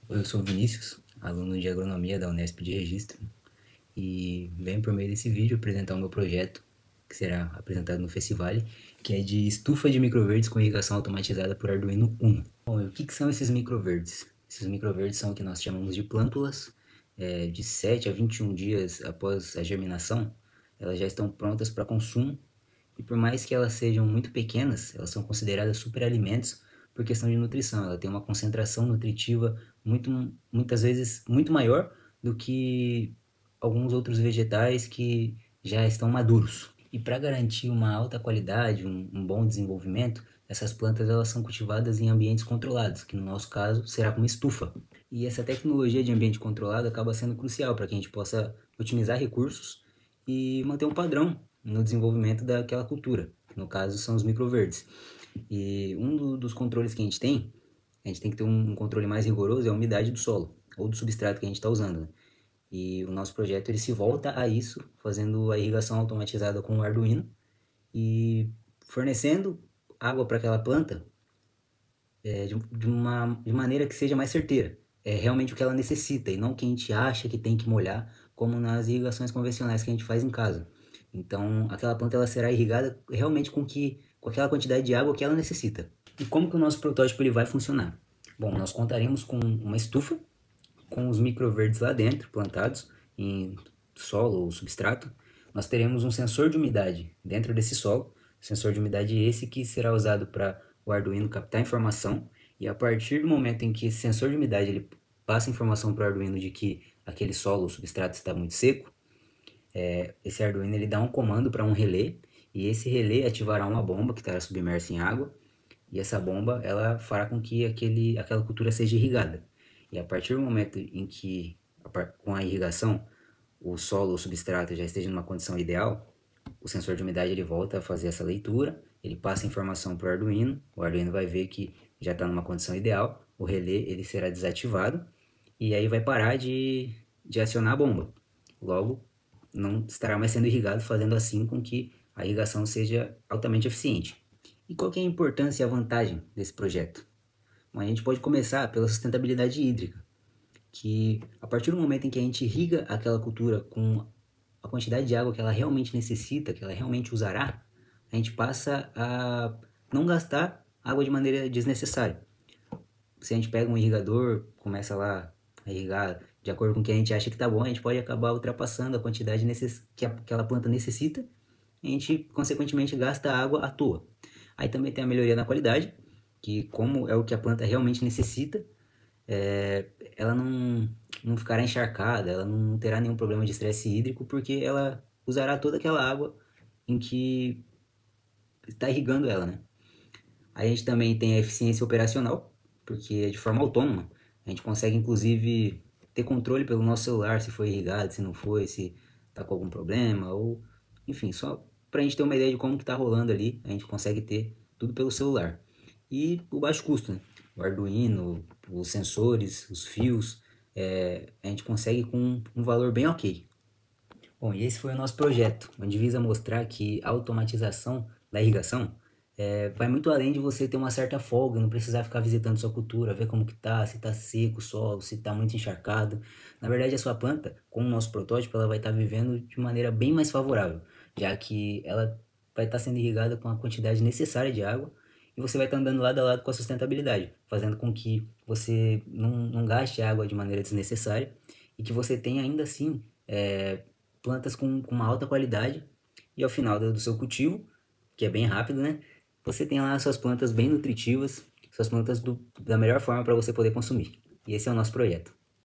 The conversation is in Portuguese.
Oi, eu sou o Vinícius, aluno de agronomia da Unesp de Registro, e venho por meio desse vídeo apresentar o meu projeto, que será apresentado no Festival, que é de estufa de microverdes com irrigação automatizada por Arduino Uno. Bom, e o que são esses microverdes? Esses microverdes são o que nós chamamos de plântulas, de 7 a 21 dias após a germinação, elas já estão prontas para consumo, e por mais que elas sejam muito pequenas, elas são consideradas superalimentos por questão de nutrição. Ela tem uma concentração nutritiva muitas vezes muito maior do que alguns outros vegetais que já estão maduros. E para garantir uma alta qualidade, um bom desenvolvimento, essas plantas elas são cultivadas em ambientes controlados, que no nosso caso será como estufa. E essa tecnologia de ambiente controlado acaba sendo crucial para que a gente possa otimizar recursos e manter um padrão no desenvolvimento daquela cultura, que no caso são os microverdes. E dos controles que a gente tem que ter um controle mais rigoroso, é a umidade do solo, ou do substrato que a gente está usando, né? E o nosso projeto ele se volta a isso, fazendo a irrigação automatizada com o Arduino e fornecendo água para aquela planta de maneira que seja mais certeira. É realmente o que ela necessita e não o que a gente acha que tem que molhar, como nas irrigações convencionais que a gente faz em casa. Então, aquela planta ela será irrigada realmente com aquela quantidade de água que ela necessita. E como que o nosso protótipo ele vai funcionar? Bom, nós contaremos com uma estufa, com os microverdes lá dentro, plantados em solo ou substrato. Nós teremos um sensor de umidade dentro desse solo, sensor de umidade esse que será usado para o Arduino captar informação, e a partir do momento em que esse sensor de umidade ele passa informação para o Arduino de que aquele solo ou substrato está muito seco, esse Arduino ele dá um comando para um relé, e esse relé ativará uma bomba que estará submersa em água, e essa bomba ela fará com que aquela cultura seja irrigada. E a partir do momento em que, com a irrigação, o solo ou substrato já esteja numa condição ideal, o sensor de umidade ele volta a fazer essa leitura, ele passa a informação para o Arduino vai ver que já está numa condição ideal, o relé ele será desativado, e aí vai parar de acionar a bomba. Logo, não estará mais sendo irrigado, fazendo assim com que a irrigação seja altamente eficiente. E qual que é a importância e a vantagem desse projeto? Bom, a gente pode começar pela sustentabilidade hídrica, que a partir do momento em que a gente irriga aquela cultura com a quantidade de água que ela realmente necessita, que ela realmente usará, a gente passa a não gastar água de maneira desnecessária. Se a gente pega um irrigador, começa lá a irrigar de acordo com o que a gente acha que está bom, a gente pode acabar ultrapassando a quantidade que aquela planta necessita, e a gente consequentemente gasta água à toa. Aí também tem a melhoria na qualidade, que como é o que a planta realmente necessita, ela não ficará encharcada, ela não terá nenhum problema de estresse hídrico, porque ela usará toda aquela água em que está irrigando ela, né? Aí a gente também tem a eficiência operacional, porque é de forma autônoma. A gente consegue, inclusive, ter controle pelo nosso celular, se foi irrigado, se não foi, se está com algum problema, ou... Enfim, só para a gente ter uma ideia de como que está rolando ali, a gente consegue ter tudo pelo celular. E o baixo custo, né? O Arduino, os sensores, os fios, a gente consegue com um valor bem ok. Bom, e esse foi o nosso projeto, onde visa mostrar que a automatização da irrigação vai muito além de você ter uma certa folga, não precisar ficar visitando sua cultura, ver como que tá, se tá seco o solo, se tá muito encharcado. Na verdade, a sua planta, com o nosso protótipo, ela vai estar vivendo de maneira bem mais favorável, já que ela vai estar sendo irrigada com a quantidade necessária de água e você vai estar andando lado a lado com a sustentabilidade, fazendo com que você não gaste água de maneira desnecessária e que você tenha ainda assim plantas com uma alta qualidade, e ao final do seu cultivo, que é bem rápido, né? Você tem lá suas plantas bem nutritivas, suas plantas da melhor forma para você poder consumir. E esse é o nosso projeto.